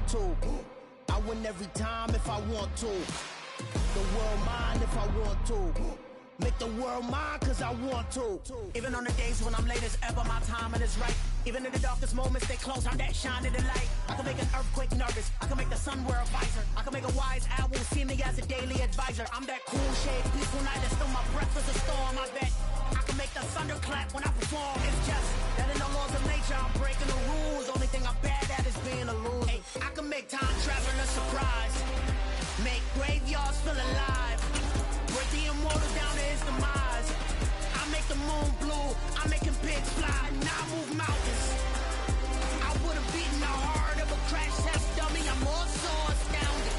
want to. I win every time if I want to. The world mine if I want to. Make the world mine cause I want to. Even on the days when I'm late as ever, my timing is right. Even in the darkest moments, they close, I'm that shining the light. I can make an earthquake nervous, I can make the sun wear a visor. I can make a wise owl see me as a daily advisor. I'm that cool shade, peaceful night, that's still my breath is a storm. I bet I can make the thunder clap when I perform. It's just that in the laws of nature, I'm breaking the rules. Only thing I'm bad at is being a loser. Hey, I can make time travel a surprise. Make graveyards feel alive. Break the immortal down to his demise. I make the moon blue, I'm making pigs fly. Now I move mountains. I would've beaten the heart of a crash test dummy. I'm more so astounded.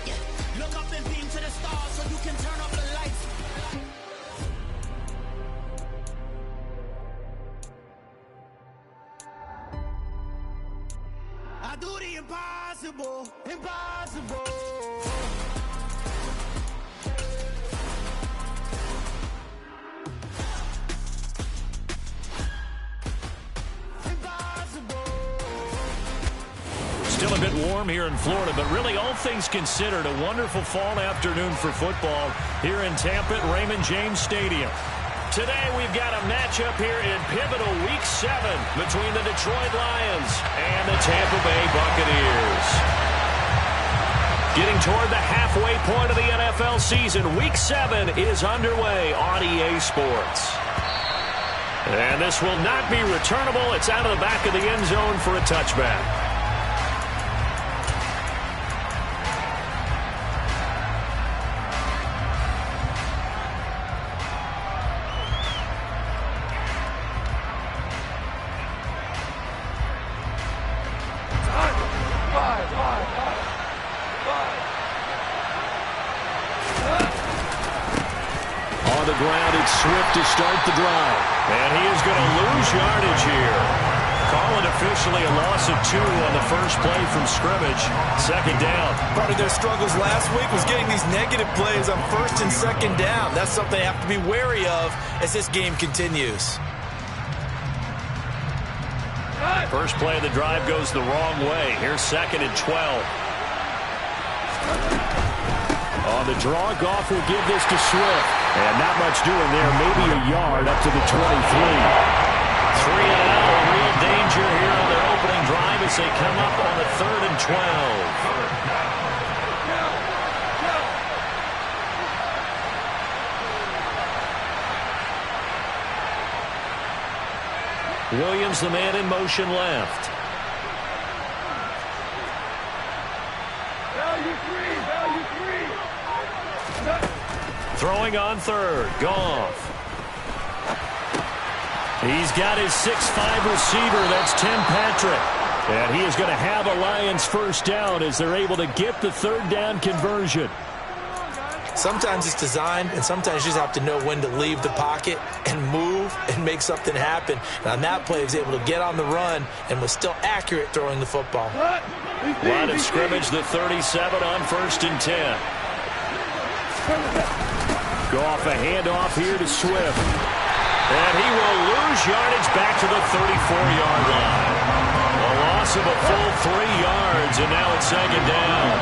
Yeah. Look up and beam to the stars so you can turn off the lights. I do the impossible, impossible. Still a bit warm here in Florida, but really all things considered, a wonderful fall afternoon for football here in Tampa at Raymond James Stadium. Today we've got a matchup here in pivotal Week 7 between the Detroit Lions and the Tampa Bay Buccaneers. Getting toward the halfway point of the NFL season, Week 7 is underway on EA Sports. And this will not be returnable. It's out of the back of the end zone for a touchback. Swift to start the drive. And he is going to lose yardage here. Call it officially a loss of 2 on the first play from scrimmage. Second down. Part of their struggles last week was getting these negative plays on first and second down. That's something they have to be wary of as this game continues. First play of the drive goes the wrong way. Here's 2nd and 12. On the draw, Goff will give this to Swift. And not much doing there. Maybe a yard up to the 23. 3 and out. Real danger here on their opening drive as they come up on the 3rd and 12. Williams, the man in motion left. Throwing on 3rd. Goff. He's got his 6'5" receiver. That's Tim Patrick. And he is going to have a Lions first down as they're able to get the 3rd down conversion. Sometimes it's designed, and sometimes you just have to know when to leave the pocket and move and make something happen. And on that play, he was able to get on the run and was still accurate throwing the football. Line of scrimmage, the 37 on 1st and 10. Goff, a handoff here to Swift. And he will lose yardage back to the 34-yard line. A loss of a full 3 yards, and now it's 2nd down.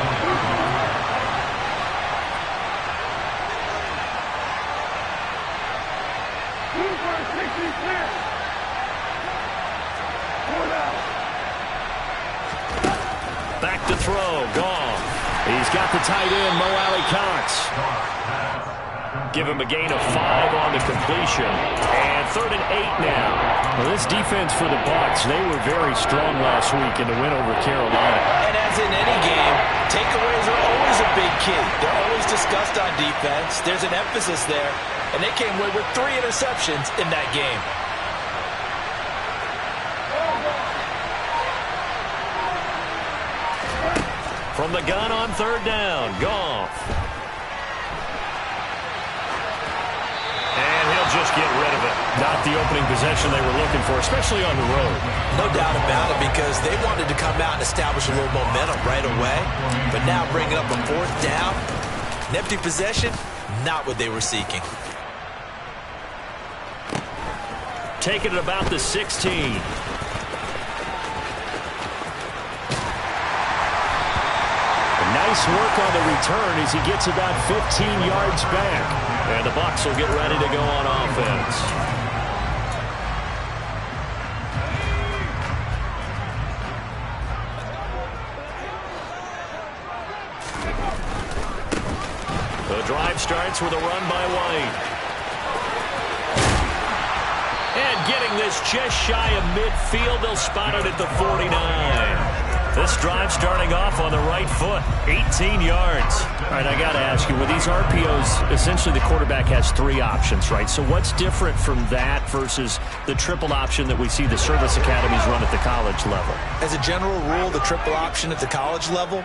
Back to throw, Goff. He's got the tight end, Mo Alley-Cox. Give him a gain of 5 on the completion. And 3rd and 8 now. Well, this defense for the Bucs, they were very strong last week in the win over Carolina. And as in any game, takeaways are always a big key. They're always discussed on defense. There's an emphasis there. And they came away with 3 interceptions in that game. From the gun on 3rd down, Goff. And he'll just get rid of it. Not the opening possession they were looking for, especially on the road. No doubt about it, because they wanted to come out and establish a little momentum right away. But now bringing up a 4th down, an empty possession, not what they were seeking. Taking it about the 16. Nice work on the return as he gets about 15 yards back. And the Bucs will get ready to go on offense. The drive starts with a run by White. And getting this just shy of midfield, they'll spot it at the 49. This drive starting off on the right foot, 18 yards. All right, I got to ask you, with these RPOs, essentially the quarterback has 3 options, right? So what's different from that versus the triple option that we see the service academies run at the college level? As a general rule, the triple option at the college level,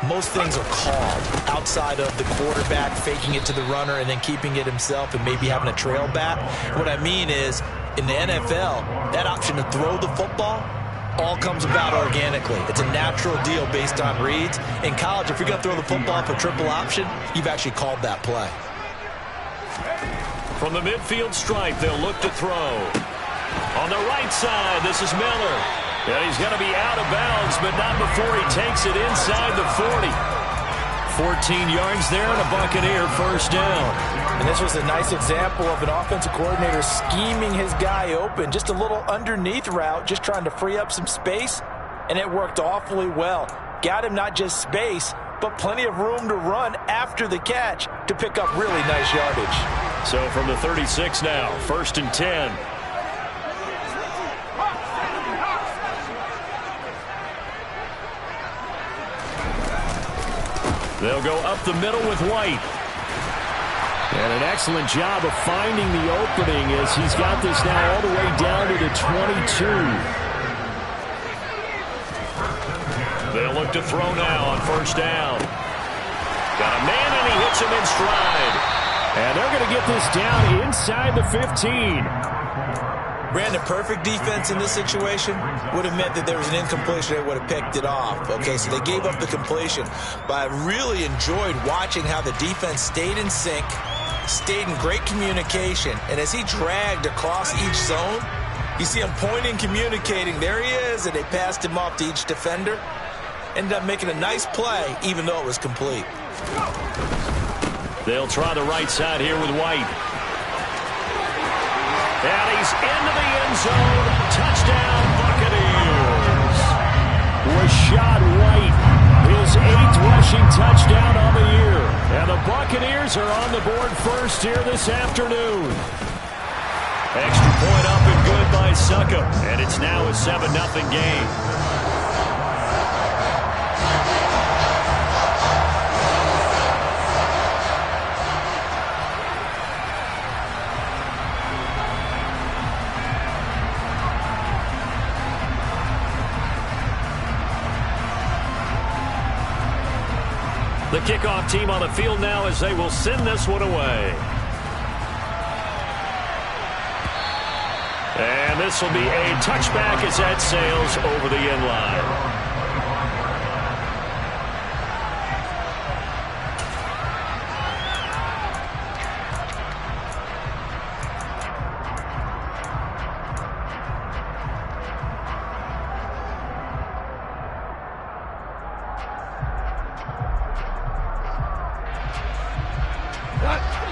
most things are called outside of the quarterback faking it to the runner and then keeping it himself and maybe having a trail back. What I mean is, in the NFL, that option to throw the football all comes about organically. It's a natural deal based on reads. In college, if you're going to throw the football for triple option, you've actually called that play. From the midfield stripe, they'll look to throw. On the right side, this is Miller. And he's going to be out of bounds, but not before he takes it inside the 40. 14 yards there and a Buccaneer first down. And this was a nice example of an offensive coordinator scheming his guy open. Just a little underneath route, just trying to free up some space, and it worked awfully well. Got him not just space, but plenty of room to run after the catch to pick up really nice yardage. So from the 36 now, 1st and 10. They'll go up the middle with White. And an excellent job of finding the opening as he's got this now all the way down to the 22. They'll look to throw now on 1st down. Got a man and he hits him in stride. And they're going to get this down inside the 15. Brandon, perfect defense in this situation would have meant that there was an incompletion. They would have picked it off. Okay, so they gave up the completion. But I really enjoyed watching how the defense stayed in sync, stayed in great communication. And as he dragged across each zone, you see him pointing, communicating. There he is, and they passed him off to each defender. Ended up making a nice play, even though it was complete. They'll try the right side here with White. And he's into the end zone. Touchdown, Buccaneers. Rashad White, his 8th rushing touchdown on the year. And the Buccaneers are on the board first here this afternoon. Extra point up and good by Succop. And it's now a 7-0 game. The kickoff team on the field now as they will send this one away. And this will be a touchback as that sails over the end line.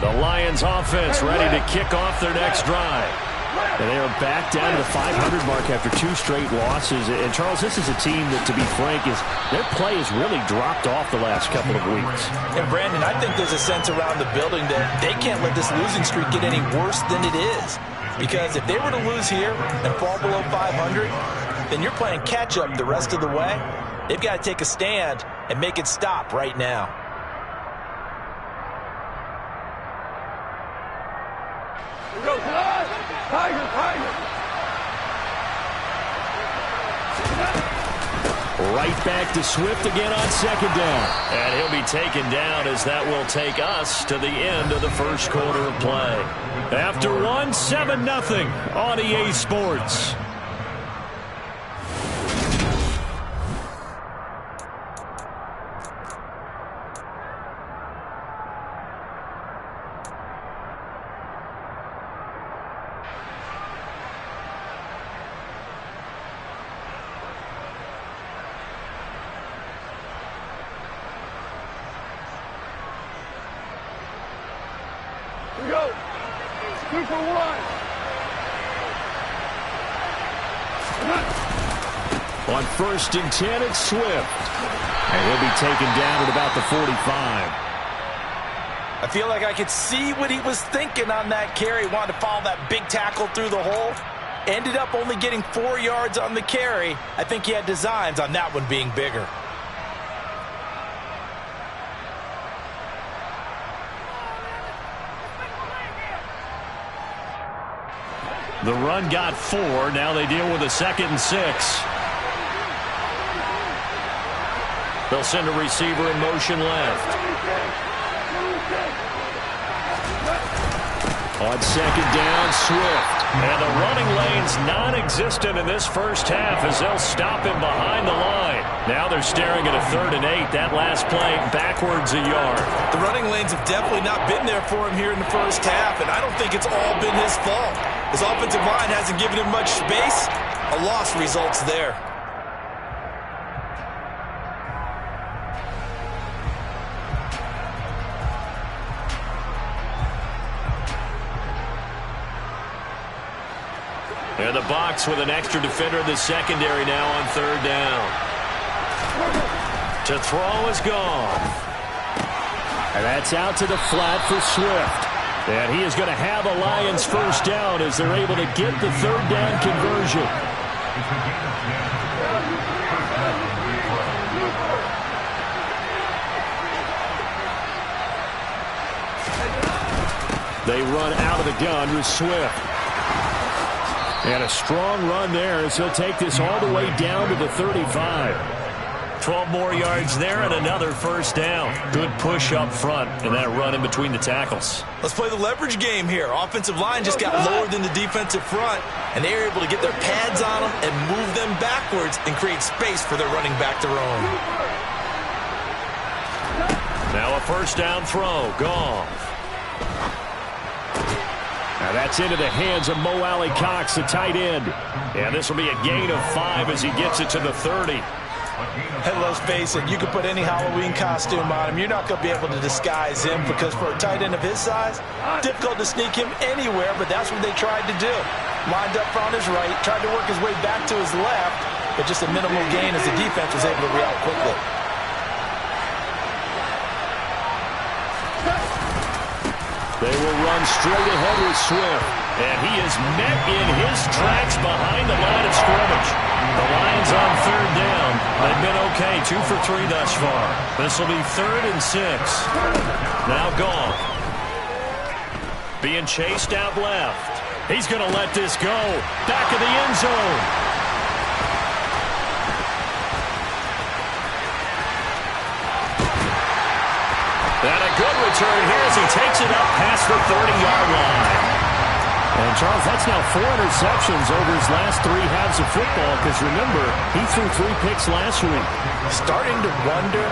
The Lions offense ready to kick off their next drive. And they are back down to the 500 mark after 2 straight losses. And, Charles, this is a team that, to be frank, their play has really dropped off the last couple of weeks. And, Brandon, I think there's a sense around the building that they can't let this losing streak get any worse than it is. Because if they were to lose here and fall below 500, then you're playing catch-up the rest of the way. They've got to take a stand and make it stop right now. Go, Tiger, Tiger. Right back to Swift again on 2nd down. And he'll be taken down as that will take us to the end of the first quarter of play. After 7-0 on EA Sports. we go. 2 for 1. On 1st and 10, it's Swift. And he'll be taken down at about the 45. I feel like I could see what he was thinking on that carry. He wanted to follow that big tackle through the hole. Ended up only getting 4 yards on the carry. I think he had designs on that one being bigger. The run got 4. Now they deal with a 2nd and 6. They'll send a receiver in motion left. On 2nd down, Swift. And the running lane's non-existent in this first half as they'll stop him behind the line. Now they're staring at a 3rd and 8. That last play backwards a yard. The running lanes have definitely not been there for him here in the first half, and I don't think it's all been his fault. His offensive line hasn't given him much space. A loss results there. And the box with an extra defender in the secondary now on 3rd down. To throw is gone. And that's out to the flat for Swift. And he is going to have a Lions first down as they're able to get the 3rd down conversion. They run out of the gun with Swift. And a strong run there as he'll take this all the way down to the 35. 12 more yards there and another first down. Good push up front and that run in between the tackles. Let's play the leverage game here. Offensive line just got lower than the defensive front, and they were able to get their pads on them and move them backwards and create space for their running back to roam. Now a first down throw. Gone. Now that's into the hands of Mo Alley Cox, the tight end. And this will be a gain of 5 as he gets it to the 30. And let's face it, you can put any Halloween costume on him. You're not going to be able to disguise him because for a tight end of his size, difficult to sneak him anywhere, but that's what they tried to do. Lined up on his right, tried to work his way back to his left, but just a minimal gain as the defense was able to react quickly. They will run straight ahead with Swift. And he is met in his tracks behind the line of scrimmage. The Lions on 3rd down. They've been okay, 2 for 3 thus far. This will be 3rd and 6. Now gone. Being chased out left. He's going to let this go. Back of the end zone. And a good return here as he takes it up past the 30-yard line. And, Charles, that's now 4 interceptions over his last 3 halves of football because, remember, he threw 3 picks last week. Starting to wonder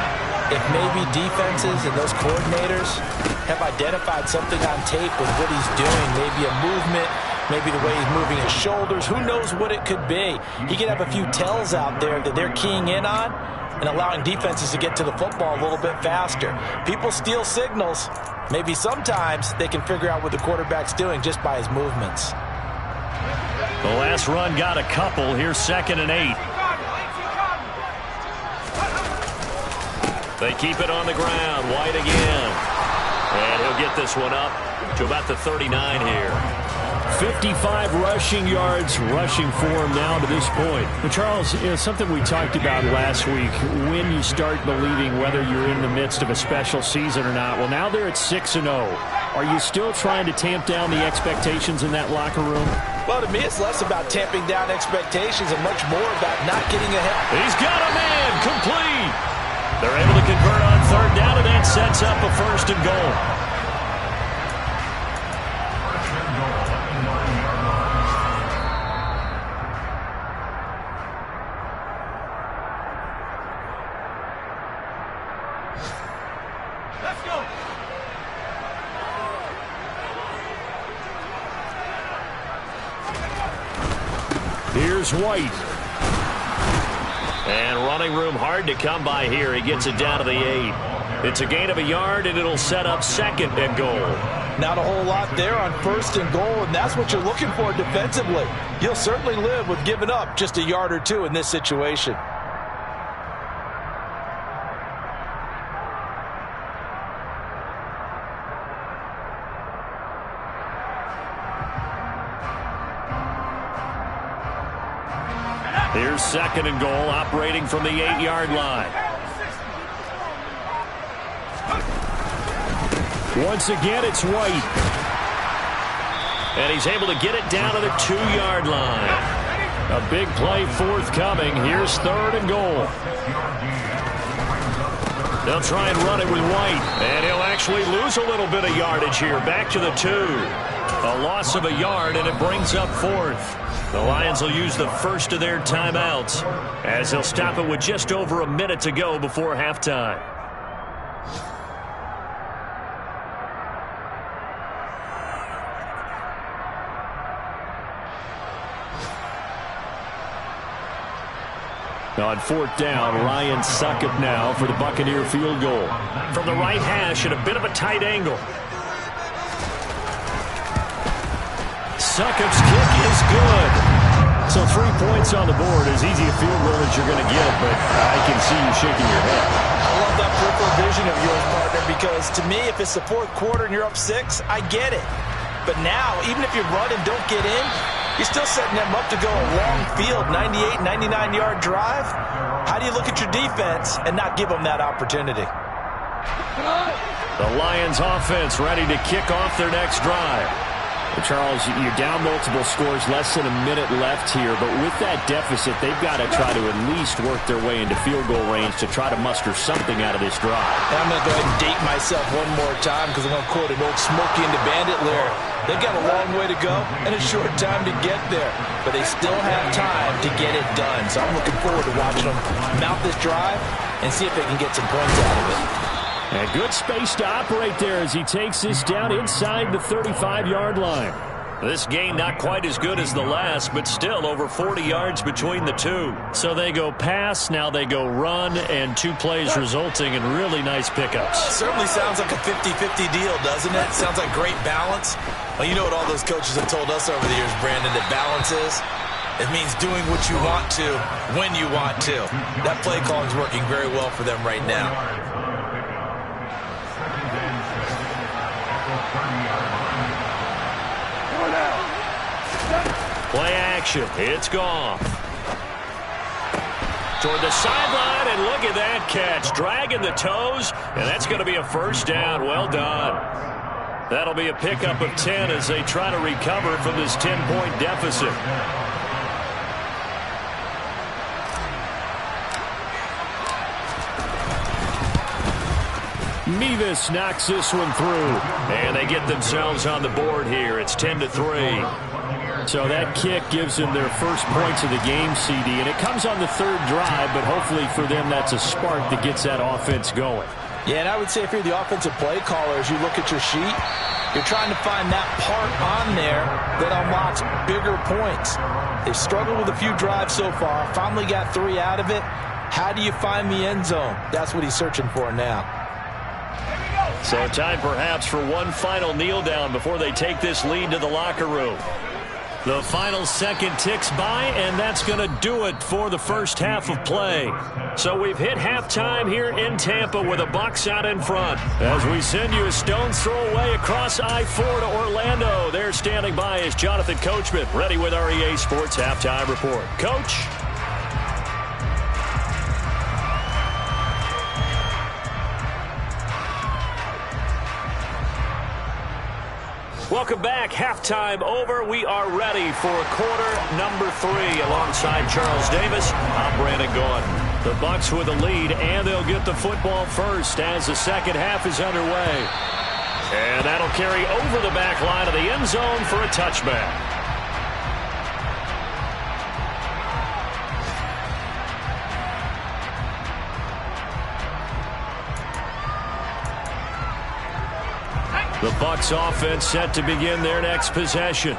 if maybe defenses and those coordinators have identified something on tape with what he's doing. Maybe a movement, maybe the way he's moving his shoulders. Who knows what it could be? He could have a few tells out there that they're keying in on and allowing defenses to get to the football a little bit faster. People steal signals. Maybe sometimes they can figure out what the quarterback's doing just by his movements. The last run got a couple. Here's 2nd and 8. They keep it on the ground. White again. And he'll get this one up to about the 39 here. 55 rushing yards rushing for him now to this point. But Charles, something we talked about last week, when you start believing whether you're in the midst of a special season or not. Well, now they're at 6-0. Are you still trying to tamp down the expectations in that locker room? Well, to me, it's less about tamping down expectations and much more about not getting ahead. He's got a man complete. They're able to convert on 3rd down, and that sets up a 1st and goal. Here's White. And running room hard to come by here. He gets it down to the 8. It's a gain of a yard, and it'll set up 2nd and goal. Not a whole lot there on 1st and goal, and that's what you're looking for defensively. You'll certainly live with giving up just a yard or two in this situation. Here's 2nd and goal, operating from the 8-yard line. Once again, it's White. And he's able to get it down to the 2-yard line. A big play forthcoming. Here's 3rd and goal. They'll try and run it with White. And he'll actually lose a little bit of yardage here. Back to the 2. A loss of a yard, and it brings up 4th. The Lions will use the first of their timeouts as they'll stop it with just over a minute to go before halftime. On 4th down, Ryan Succop now for the Buccaneer field goal. From the right hash at a bit of a tight angle. Succop's kick is good. So 3 points on the board, as easy a field goal as you're going to get, but I can see you shaking your head. I love that peripheral vision of yours, partner, because to me, if it's the 4th quarter and you're up 6, I get it. But now, even if you run and don't get in, you're still setting them up to go a long field, 98, 99-yard drive. How do you look at your defense and not give them that opportunity? The Lions offense ready to kick off their next drive. Charles, you're down multiple scores, less than a minute left here, but with that deficit, they've got to try to at least work their way into field goal range to try to muster something out of this drive. And I'm going to go ahead and date myself one more time because I'm going to quote an old Smokey and the Bandit lyric. They've got a long way to go and a short time to get there, but they still have time to get it done. So I'm looking forward to watching them mount this drive and see if they can get some points out of it. A good space to operate there as he takes this down inside the 35-yard line. This game not quite as good as the last, but still over 40 yards between the two. So they go pass, now they go run, and 2 plays resulting in really nice pickups. Certainly sounds like a 50-50 deal, doesn't it? Sounds like great balance. Well, you know what all those coaches have told us over the years, Brandon, that balance is? It means doing what you want to, when you want to. That play calling is working very well for them right now. Play action. It's gone. Toward the sideline, and look at that catch. Dragging the toes, and that's going to be a 1st down. Well done. That'll be a pickup of 10 as they try to recover from this 10-point deficit. Mevis knocks this one through, and they get themselves on the board here. It's 10-3. So that kick gives them their first points of the game, CD, and it comes on the 3rd drive, but hopefully for them that's a spark that gets that offense going. Yeah, and I would say if you're the offensive play caller, as you look at your sheet, you're trying to find that part on there that unlocks bigger points. They've struggled with a few drives so far, finally got 3 out of it. How do you find the end zone? That's what he's searching for now. So time perhaps for one final kneel down before they take this lead to the locker room. The final second ticks by, and that's going to do it for the first half of play. So we've hit halftime here in Tampa with the Bucs out in front. As we send you a stone's throw away across I-4 to Orlando. There standing by is Jonathan Coachman, ready with our EA Sports Halftime Report. Coach? Welcome back. Halftime over. We are ready for quarter number 3 alongside Charles Davis. I'm Brandon Gordon. The Bucs with the lead, and they'll get the football first as the second half is underway. And that'll carry over the back line of the end zone for a touchback. The Bucs offense set to begin their next possession.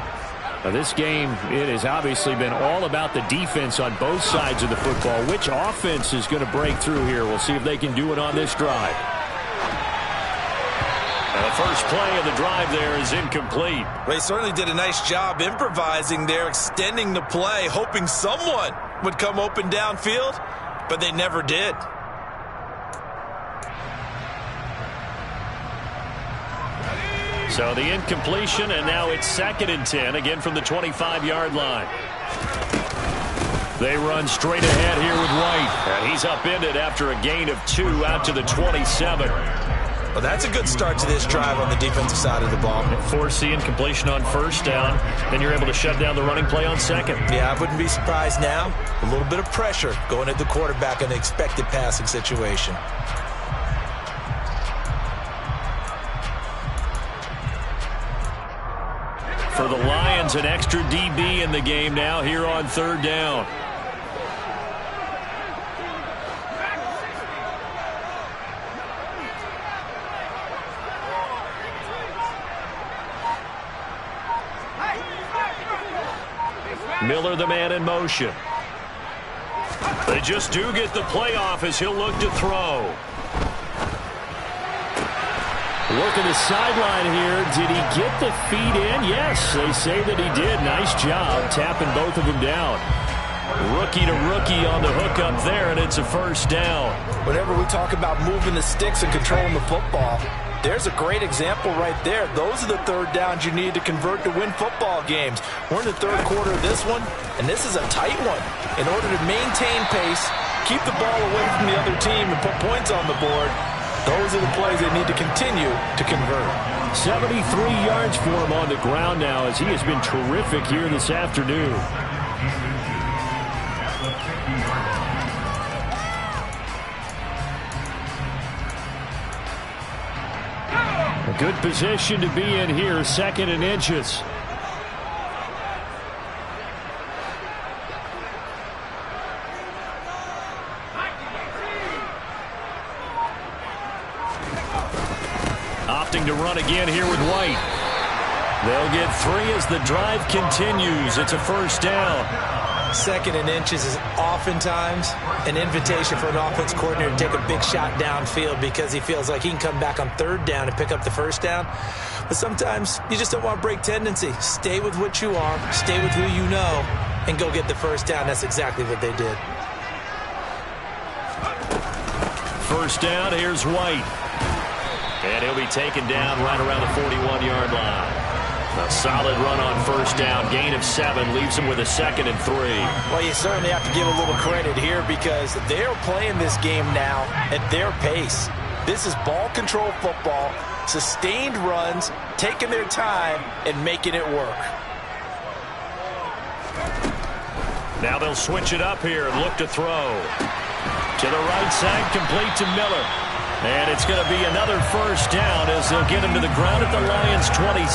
Now this game, it has obviously been all about the defense on both sides of the football. Which offense is going to break through here? We'll see if they can do it on this drive. And The first play of the drive there is incomplete. They certainly did a nice job improvising there, extending the play, hoping someone would come open downfield, but they never did. So the incompletion, and now it's 2nd and 10, again from the 25-yard line. They run straight ahead here with White, and he's upended after a gain of 2 out to the 27. Well, that's a good start to this drive on the defensive side of the ball. Force the incompletion on 1st down, then you're able to shut down the running play on 2nd. Yeah, I wouldn't be surprised now. A little bit of pressure going at the quarterback in the expected passing situation. For the Lions, an extra DB in the game now here on 3rd down. Miller, the man in motion. They just do get the playoff as he'll look to throw. Working the sideline here. Did he get the feet in? Yes, they say that he did. Nice job tapping both of them down. Rookie to rookie on the hook up there, and it's a 1st down. Whenever we talk about moving the sticks and controlling the football, there's a great example right there. Those are the 3rd downs you need to convert to win football games. We're in the 3rd quarter of this one, and this is a tight one. In order to maintain pace, keep the ball away from the other team, and put points on the board, those are the plays they need to continue to convert. 73 yards for him on the ground now as he has been terrific here this afternoon. A good position to be in here, 2nd and inches. Opting to run again here with White. They'll get 3 as the drive continues. It's a 1st down. 2nd and inches is oftentimes an invitation for an offense coordinator to take a big shot downfield because he feels like he can come back on 3rd down and pick up the 1st down. But sometimes you just don't want to break tendency. Stay with what you are, stay with who you know, and go get the 1st down. That's exactly what they did. 1st down, here's White. And he'll be taken down right around the 41-yard line. A solid run on 1st down. Gain of 7 leaves him with a 2nd and 3. Well, you certainly have to give a little credit here because they're playing this game now at their pace. This is ball control football, sustained runs, taking their time, and making it work. Now they'll switch it up here and look to throw. To the right side, complete to Miller. And it's going to be another 1st down as they'll get him to the ground at the Lions' 26.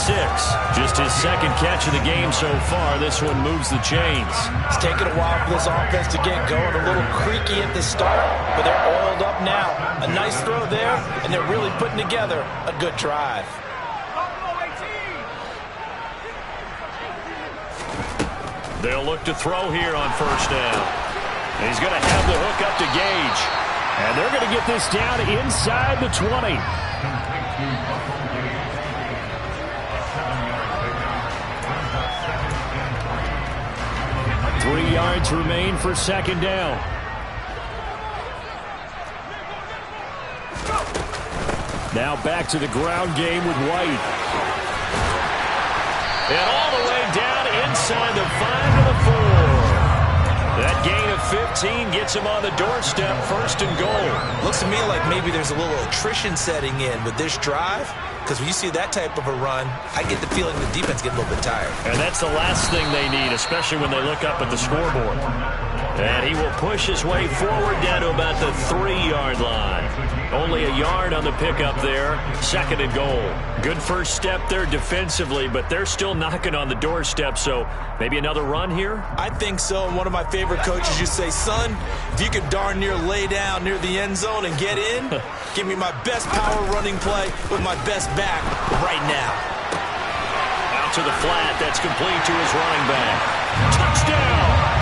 Just his 2nd catch of the game so far. This one moves the chains. It's taken a while for this offense to get going. A little creaky at the start, but they're oiled up now. A nice throw there, and they're really putting together a good drive. They'll look to throw here on 1st down. He's going to have the hook up to Gage. And they're going to get this down inside the 20. 3 yards remain for 2nd down. Now back to the ground game with White. And all the way down inside the 5 to the 4. That gain of 15 gets him on the doorstep, 1st and goal. Looks to me like maybe there's a little attrition setting in with this drive, because when you see that type of a run, I get the feeling the defense gets a little bit tired. And that's the last thing they need, especially when they look up at the scoreboard. And he will push his way forward down to about the 3-yard line. Only a yard on the pickup there, 2nd and goal. Good first step there defensively, but they're still knocking on the doorstep, so maybe another run here? I think so, and one of my favorite coaches used to say, son, if you could darn near lay down near the end zone and get in, give me my best power running play with my best back right now. Out to the flat, that's complete to his running back. Touchdown!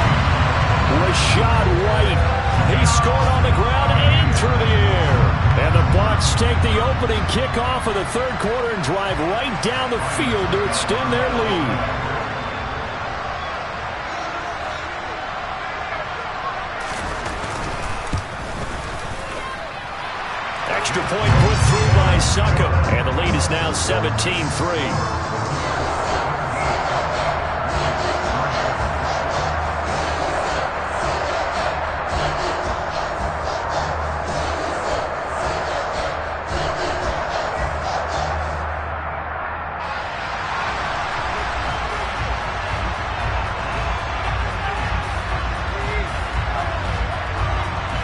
Rashad White. He scored on the ground and through the air. And the Bucs Lions take the opening kickoff of the third quarter and drive right down the field to extend their lead. Extra point put through by Succop, and the lead is now 17-3.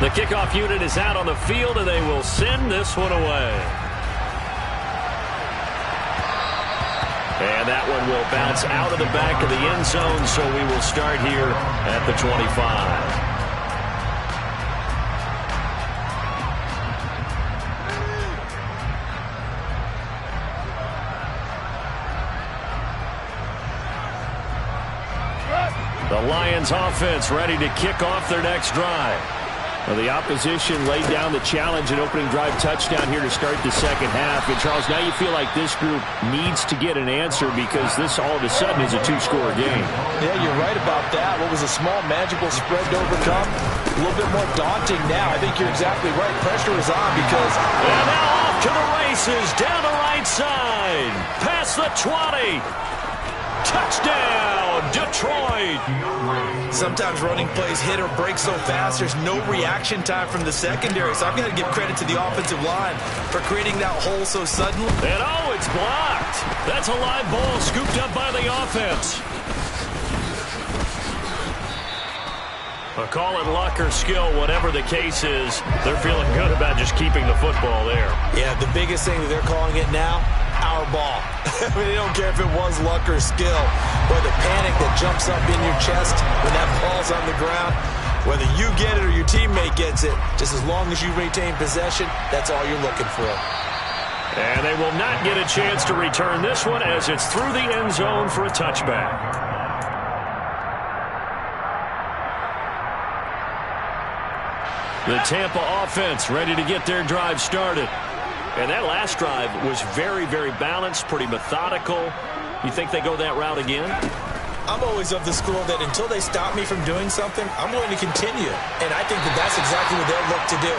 The kickoff unit is out on the field, and they will send this one away. And that one will bounce out of the back of the end zone, so we will start here at the 25. The Lions offense ready to kick off their next drive. Well, the opposition laid down the challenge and opening drive touchdown here to start the second half. And, Charles, now you feel like this group needs to get an answer because this all of a sudden is a two-score game. Yeah, you're right about that. What was a small, manageable spread to overcome, a little bit more daunting now. I think you're exactly right. Pressure is on because... And now off to the races, down the right side, past the 20. Touchdown, Detroit. Sometimes running plays hit or break so fast, there's no reaction time from the secondary. So I've got to give credit to the offensive line for creating that hole so suddenly. And oh, it's blocked. That's a live ball scooped up by the offense. Call it luck or skill, whatever the case is, they're feeling good about just keeping the football there. Yeah, the biggest thing that they're calling it now, our ball. I mean, they don't care if it was luck or skill, or the panic that jumps up in your chest when that ball's on the ground. Whether you get it or your teammate gets it, just as long as you retain possession, that's all you're looking for. And they will not get a chance to return this one as it's through the end zone for a touchback. The Tampa offense ready to get their drive started. And that last drive was very, very balanced, pretty methodical. You think they go that route again? I'm always of the school that until they stop me from doing something, I'm going to continue. And I think that that's exactly what they'll look to do.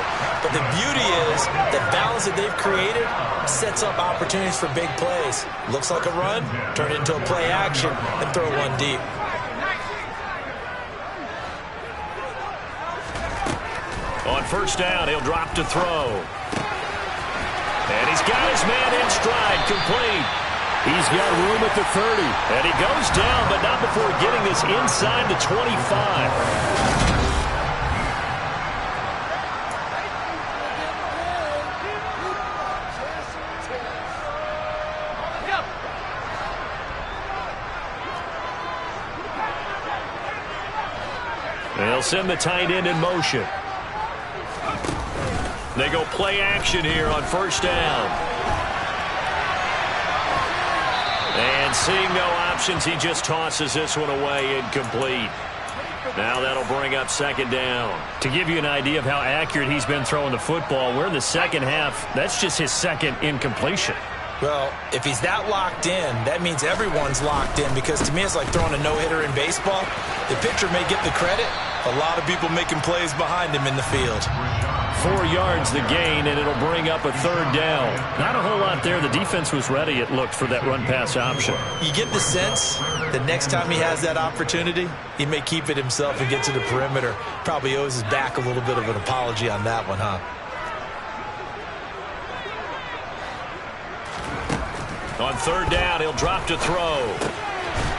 But the beauty is the balance that they've created sets up opportunities for big plays. Looks like a run, turn it into a play action, and throw one deep. On first down, he'll drop to throw. And he's got his man in stride, complete. He's got room at the 30. And he goes down, but not before getting this inside the 25. They'll send the tight end in motion. They go play action here on first down. And seeing no options, he just tosses this one away, incomplete. Now that'll bring up second down. To give you an idea of how accurate he's been throwing the football, we're in the second half. That's just his second incompletion. Well, if he's that locked in, that means everyone's locked in, because to me it's like throwing a no-hitter in baseball. The pitcher may get the credit. A lot of people making plays behind him in the field. 4 yards the gain, and it'll bring up a third down. Not a whole lot there. The defense was ready, it looked, for that run-pass option. You get the sense that next time he has that opportunity, he may keep it himself and get to the perimeter. Probably owes his back a little bit of an apology on that one, huh? On third down, he'll drop to throw.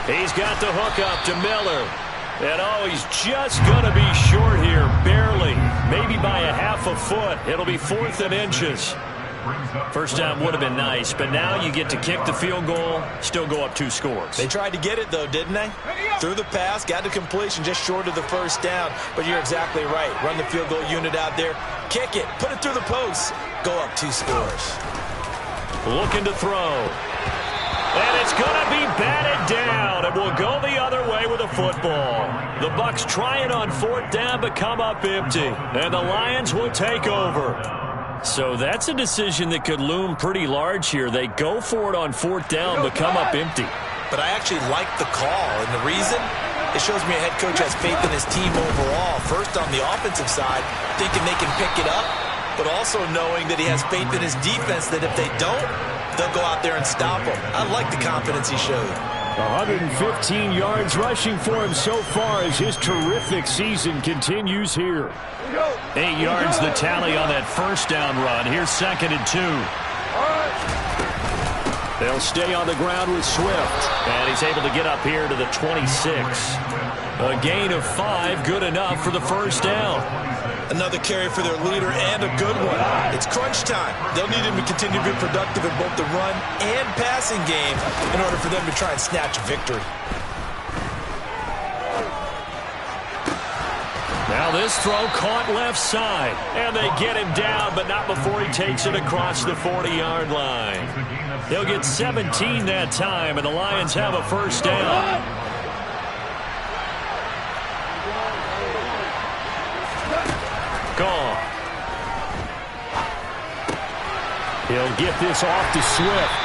He's got the hook up to Miller. And, oh, he's just going to be short here, barely. Maybe by a half a foot. It'll be 4th and inches. First down would have been nice, but now you get to kick the field goal, still go up 2 scores. They tried to get it, though, didn't they? Threw the pass, got the completion just short of the first down. But you're exactly right. Run the field goal unit out there, kick it, put it through the posts, go up 2 scores. Looking to throw. And it's going to be batted down, and we'll go the other way with a football. The Bucs try it on 4th down, but come up empty. And the Lions will take over. So that's a decision that could loom pretty large here. They go for it on 4th down, but come up empty. But I actually like the call, and the reason? It shows me a head coach has faith in his team overall. First on the offensive side, thinking they can pick it up, but also knowing that he has faith in his defense that if they don't, they'll go out there and stop him. I like the confidence he showed. 115 yards rushing for him so far as his terrific season continues here. 8 yards the tally on that first down run. Here's 2nd and 2. They'll stay on the ground with Swift. And he's able to get up here to the 26. A gain of 5, good enough for the first down. Another carry for their leader and a good one. It's crunch time. They'll need him to continue to be productive in both the run and passing game in order for them to try and snatch a victory. Now this throw caught left side. And they get him down, but not before he takes it across the 40-yard line. They'll get 17 that time, and the Lions have a first down. Gone. He'll get this off to Swift.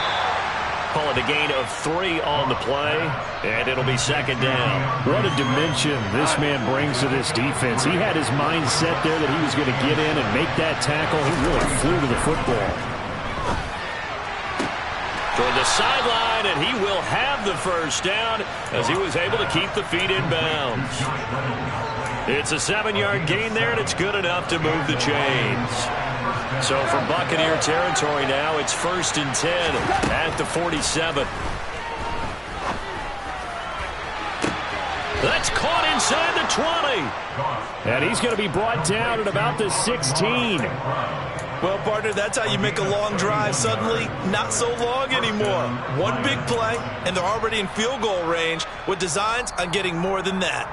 Call it a gain of 3 on the play, and it'll be 2nd down. What a dimension this man brings to this defense. He had his mind set there that he was going to get in and make that tackle. He really flew to the football. Toward the sideline, and he will have the first down as he was able to keep the feet in bounds. It's a 7-yard gain there, and it's good enough to move the chains. So for Buccaneer territory now, it's 1st and 10 at the 47. That's caught inside the 20. And he's going to be brought down at about the 16. Well, partner, that's how you make a long drive suddenly not so long anymore. One big play, and they're already in field goal range with designs on getting more than that.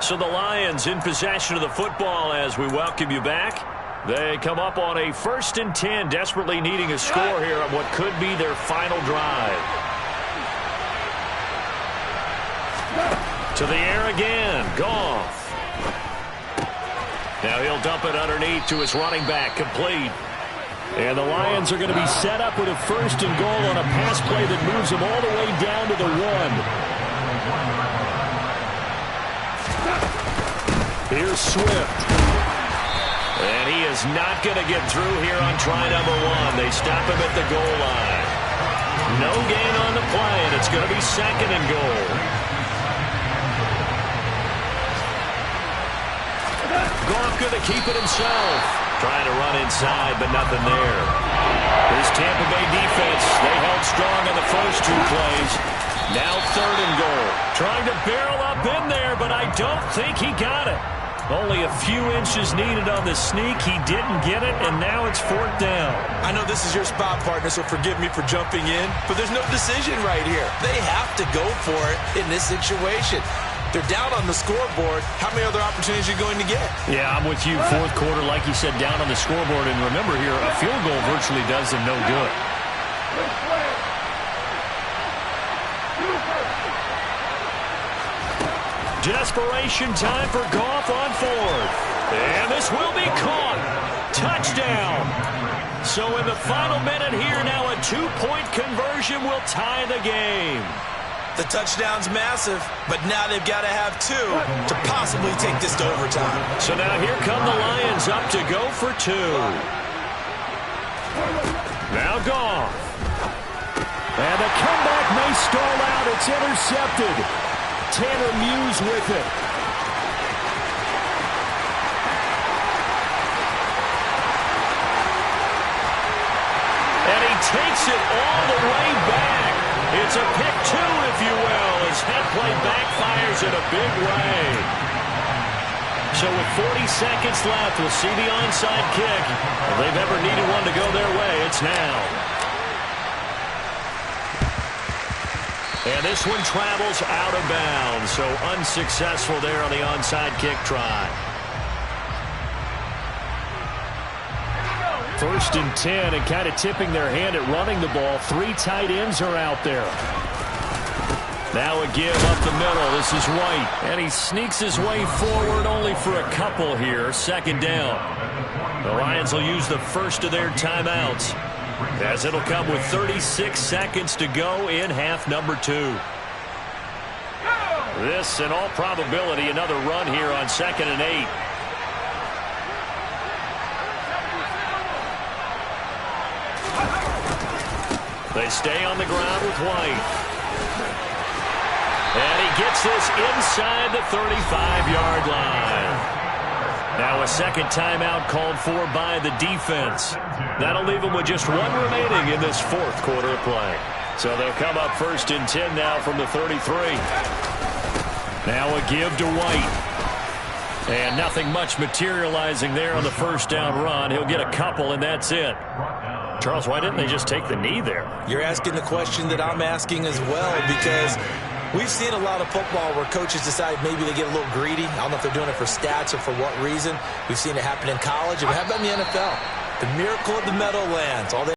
So the Lions in possession of the football as we welcome you back. They come up on a 1st and 10, desperately needing a score here on what could be their final drive. To the air again, Goff. Now he'll dump it underneath to his running back, complete. And the Lions are going to be set up with a 1st and goal on a pass play that moves them all the way down to the 1. Here's Swift. And he is not going to get through here on try number 1. They stop him at the goal line. No gain on the play, and it's going to be 2nd and goal. Goff going to keep it himself. Trying to run inside, but nothing there. This Tampa Bay defense, they held strong on the first 2 plays. Now 3rd and goal. Trying to barrel up in there, but I don't think he got it. Only a few inches needed on the sneak. He didn't get it, and now it's 4th down. I know this is your spot, partner, so forgive me for jumping in, but there's no decision right here. They have to go for it in this situation. They're down on the scoreboard. How many other opportunities are you going to get? Yeah, I'm with you. 4th quarter, like you said, down on the scoreboard. And remember here, a field goal virtually does them no good. Desperation time for Goff on 4th. And this will be caught. Touchdown. So in the final minute here, now a 2-point conversion will tie the game. The touchdown's massive, but now they've got to have 2 to possibly take this to overtime. So now here come the Lions up to go for 2. Now Goff. And the comeback may stall out. It's intercepted. Tanner Muse with it. And he takes it all the way back. It's a pick 2, if you will, as head play backfires in a big way. So with 40 seconds left, we'll see the onside kick. If they've ever needed one to go their way, it's now. And this one travels out of bounds, so unsuccessful there on the onside kick try. 1st and 10, and kind of tipping their hand at running the ball. 3 tight ends are out there. Now a give up the middle. This is White, and he sneaks his way forward only for a couple here. 2nd down. The Lions will use the first of their timeouts, as it'll come with 36 seconds to go in half number 2. This, in all probability, another run here on 2nd and 8. They stay on the ground with White. And he gets this inside the 35-yard line. Now a second timeout called for by the defense. That'll leave them with just one remaining in this fourth quarter of play. So they'll come up 1st and 10 now from the 33. Now a give to White. And nothing much materializing there on the first down run. He'll get a couple, and that's it. Charles, why didn't they just take the knee there? You're asking the question that I'm asking as well, because we've seen a lot of football where coaches decide maybe they get a little greedy. I don't know if they're doing it for stats or for what reason. We've seen it happen in college. And how about in the NFL? The miracle of the Meadowlands. All they